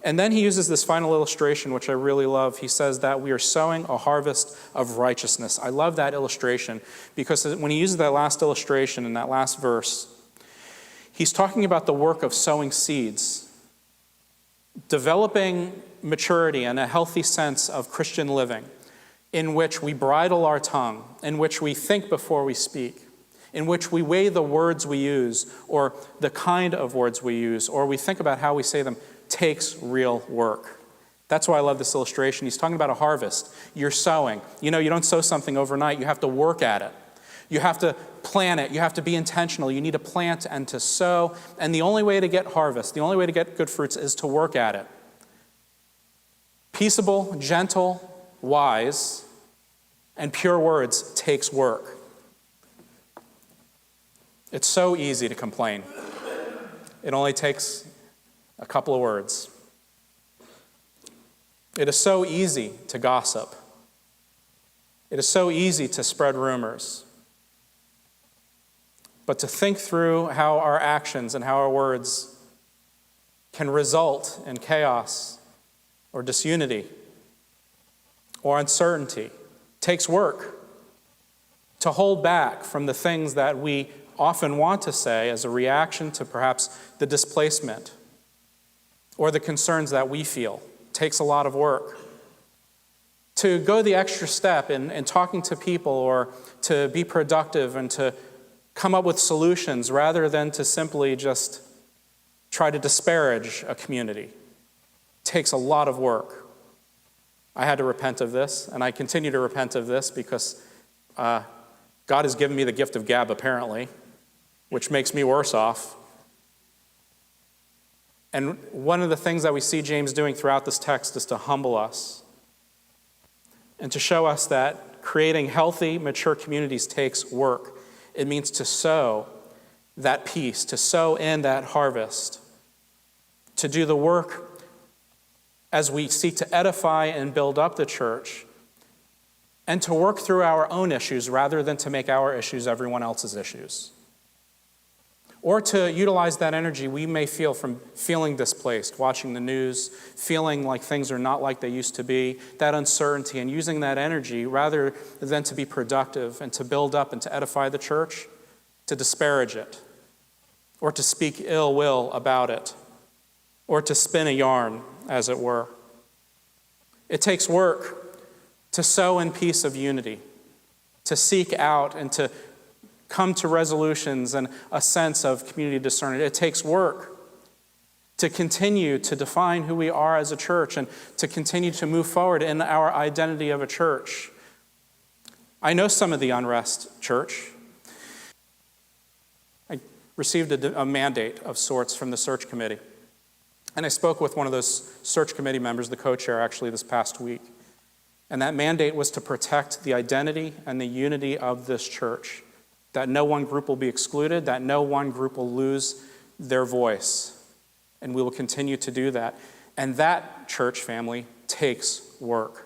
And then he uses this final illustration, which I really love. He says that we are sowing a harvest of righteousness. I love that illustration because when he uses that last illustration in that last verse, he's talking about the work of sowing seeds, developing maturity and a healthy sense of Christian living in which we bridle our tongue, in which we think before we speak, in which we weigh the words we use or the kind of words we use, or we think about how we say them, takes real work. That's why I love this illustration. He's talking about a harvest. You're sowing. You don't sow something overnight. You have to work at it. You have to plan it. You have to be intentional. You need to plant and to sow. And the only way to get harvest, the only way to get good fruits is to work at it. Peaceable, gentle, wise, and pure words takes work. It's so easy to complain. It only takes a couple of words. It is so easy to gossip. It is so easy to spread rumors. But to think through how our actions and how our words can result in chaos or disunity or uncertainty takes work. To hold back from the things that we often want to say as a reaction to perhaps the displacement or the concerns that we feel takes a lot of work. To go the extra step in talking to people or to be productive and to come up with solutions rather than to simply just try to disparage a community takes a lot of work. I had to repent of this, and I continue to repent of this because God has given me the gift of gab, apparently, which makes me worse off. And one of the things that we see James doing throughout this text is to humble us and to show us that creating healthy, mature communities takes work. It means to sow that peace, to sow in that harvest, to do the work as we seek to edify and build up the church, and to work through our own issues rather than to make our issues everyone else's issues. Or to utilize that energy we may feel from feeling displaced, watching the news, feeling like things are not like they used to be, that uncertainty, and using that energy rather than to be productive and to build up and to edify the church, to disparage it, or to speak ill will about it, or to spin a yarn, as it were. It takes work to sow in peace of unity, to seek out and to come to resolutions and a sense of community discernment. It takes work to continue to define who we are as a church and to continue to move forward in our identity of a church. I know some of the unrest, church. I received a mandate of sorts from the search committee. And I spoke with one of those search committee members, the co-chair, actually this past week. And that mandate was to protect the identity and the unity of this church, that no one group will be excluded, that no one group will lose their voice. And we will continue to do that. And that, church family, takes work.